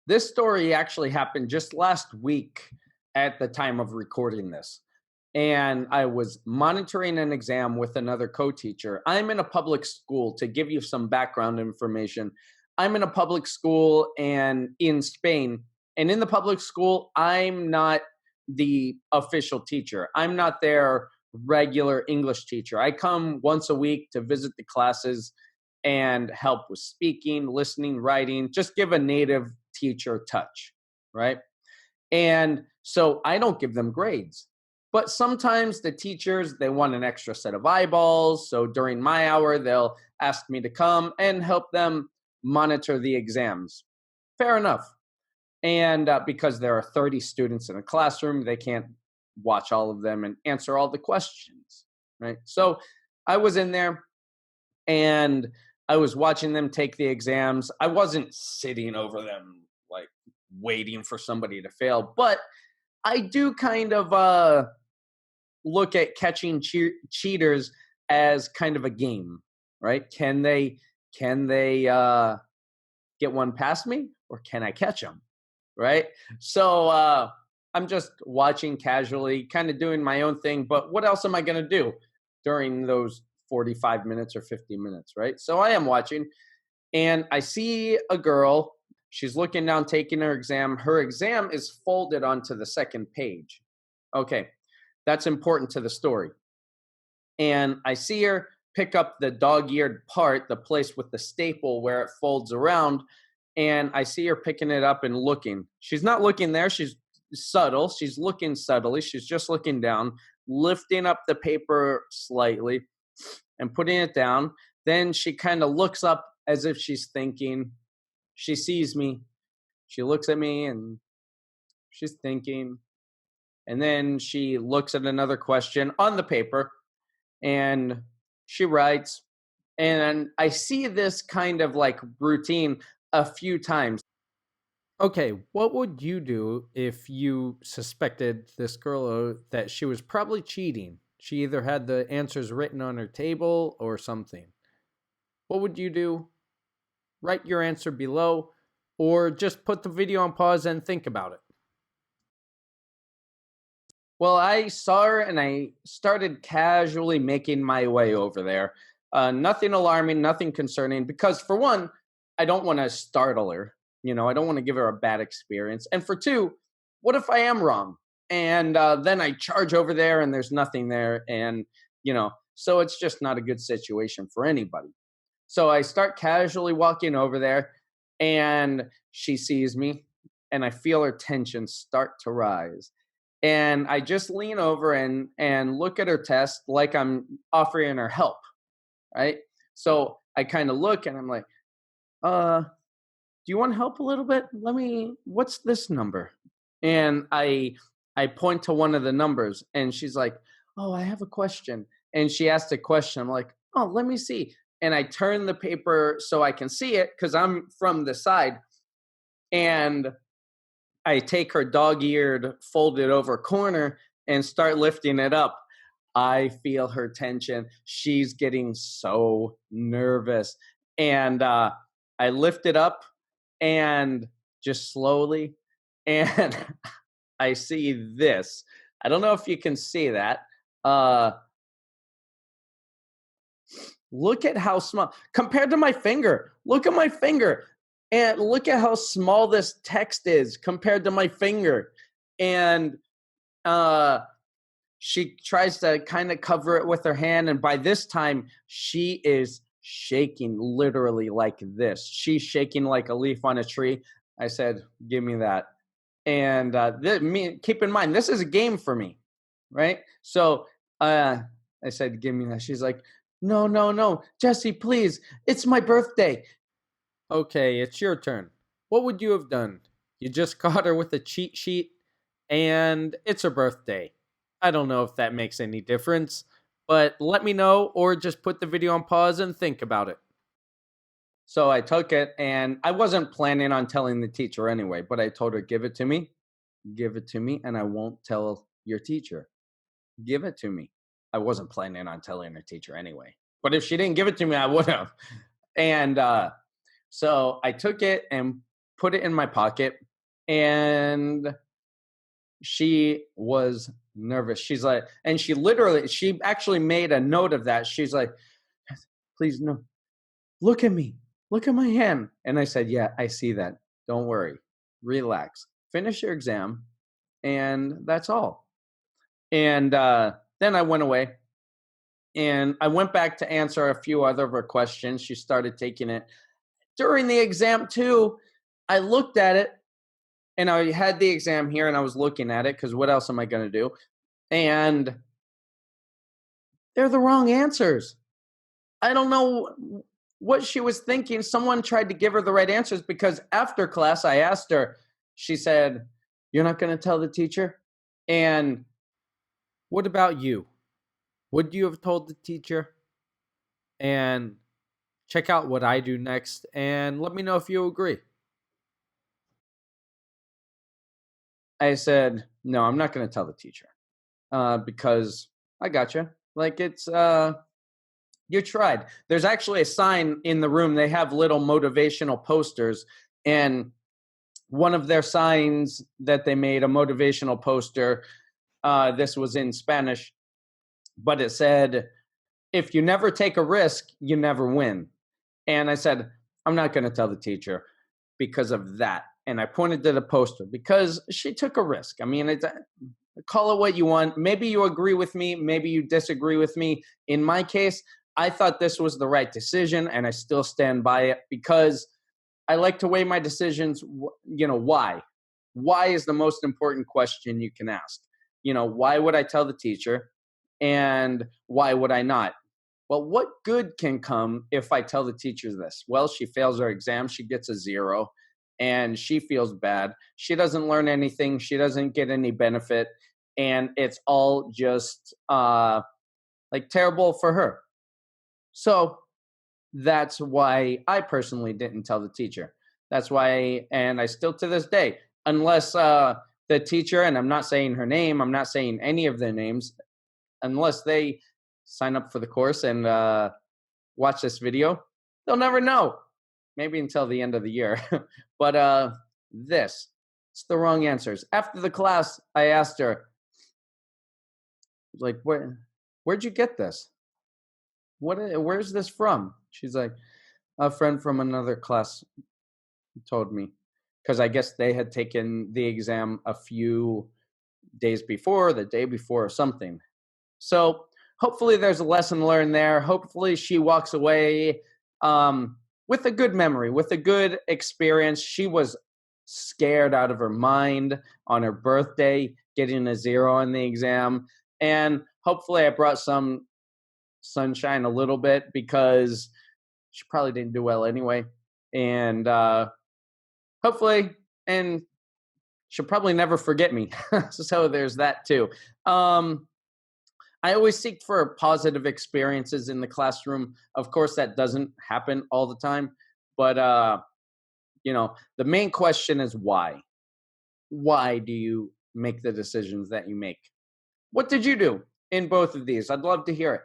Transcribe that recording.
This story actually happened just last week at the time of recording this. And I was monitoring an exam with another co teacher. I'm in a public school to give you some background information. I'm in a public school and in Spain. And in the public school, I'm not the official teacher. I'm not their regular English teacher. I come once a week to visit the classes and help with speaking, listening, writing, just give a native teacher touch, right? And so I don't give them grades. But sometimes the teachers, they want an extra set of eyeballs. So during my hour, they'll ask me to come and help them monitor the exams. Fair enough. And because there are 30 students in a classroom, they can't watch all of them and answer all the questions, right? So I was in there and I was watching them take the exams. I wasn't sitting over them like waiting for somebody to fail, but I do kind of look at catching cheaters as kind of a game, right? Can they get one past me, or can I catch them, right? So I'm just watching casually, kind of doing my own thing. But what else am I going to do during those 45 minutes or 50 minutes, right? So I am watching, and I see a girl. She's looking down, taking her exam. Her exam is folded onto the second page. Okay, that's important to the story. And I see her pick up the dog-eared part, the place with the staple where it folds around, and I see her picking it up and looking. She's not looking there. She's subtle. She's looking subtly. She's just looking down, lifting up the paper slightly and putting it down. Then she kind of looks up as if she's thinking. She sees me. She looks at me and she's thinking. And then she looks at another question on the paper and she writes. And I see this kind of like routine a few times. Okay, what would you do if you suspected this girl that she was probably cheating? She either had the answers written on her table or something. What would you do? Write your answer below, or just put the video on pause and think about it. Well, I saw her and I started casually making my way over there. Nothing alarming, nothing concerning, because for one, I don't want to startle her. I don't want to give her a bad experience. And for two, what if I am wrong? And then I charge over there and there's nothing there. And so it's just not a good situation for anybody. So I start casually walking over there and she sees me and I feel her tension start to rise. And I just lean over and look at her test like I'm offering her help, right? So I kind of look and I'm like, do you want help a little bit? What's this number? And I point to one of the numbers and she's like, oh, I have a question. And she asked a question. I'm like, oh, let me see. And I turn the paper so I can see it because I'm from the side. And I take her dog-eared, folded over corner and start lifting it up. I feel her tension. She's getting so nervous. And I lift it up and just slowly, and I see this. I don't know if you can see that. Look at how small, compared to my finger. Look at my finger. And look at how small this text is compared to my finger. And she tries to kind of cover it with her hand. And by this time, she is shaking literally like this. She's shaking like a leaf on a tree. I said, give me that. And keep in mind, this is a game for me, right? So I said, give me that. She's like, no, Jesse, please. It's my birthday. Okay, it's your turn. What would you have done? You just caught her with a cheat sheet, and it's her birthday. I don't know if that makes any difference, but let me know, or just put the video on pause and think about it. So I took it, and I wasn't planning on telling the teacher anyway, but I told her, give it to me, and I won't tell your teacher. Give it to me. I wasn't planning on telling her teacher anyway, but if she didn't give it to me, I would have. And so I took it and put it in my pocket, and she was nervous. She's like, and she actually made a note of that. She's like, please, no, look at me, look at my hand. And I said, yeah, I see that. Don't worry, relax, finish your exam, and that's all. And then I went away, and I went back to answer a few other of her questions. She started taking it during the exam too. I looked at it, and I had the exam here, and I was looking at it because what else am I going to do? And they're the wrong answers. I don't know what she was thinking. Someone tried to give her the right answers, because after class, I asked her, she said, "You're not going to tell the teacher?" And what about you? Would you have told the teacher? And check out what I do next and let me know if you agree. I said, no, I'm not going to tell the teacher because I got you. Like you tried. There's actually a sign in the room. They have little motivational posters, and one of their signs that they made, a motivational poster, this was in Spanish, but it said, if you never take a risk, you never win. And I said, I'm not going to tell the teacher because of that. And I pointed to the poster because she took a risk. I mean, call it what you want. Maybe you agree with me. Maybe you disagree with me. In my case, I thought this was the right decision, and I still stand by it because I like to weigh my decisions. Why? Why is the most important question you can ask? Why would I tell the teacher, and why would I not? Well, what good can come if I tell the teacher this? Well, she fails her exam, she gets a 0, and she feels bad. She doesn't learn anything, she doesn't get any benefit, and it's all just like terrible for her. So that's why I personally didn't tell the teacher. That's why, and I still to this day, unless the teacher, and I'm not saying her name, I'm not saying any of their names, unless they sign up for the course and watch this video, they'll never know. Maybe until the end of the year. But it's the wrong answers. After the class, I asked her, like, where'd you get this? Where's this from? She's like, a friend from another class told me, because I guess they had taken the exam a few days before, the day before, or something. So hopefully there's a lesson learned there. Hopefully she walks away with a good memory, with a good experience. She was scared out of her mind on her birthday, getting a 0 on the exam. And hopefully I brought some sunshine a little bit, because she probably didn't do well anyway. And hopefully, and she'll probably never forget me. So there's that too. I always seek for positive experiences in the classroom. Of course, that doesn't happen all the time, but the main question is why. Why do you make the decisions that you make? What did you do in both of these? I'd love to hear it.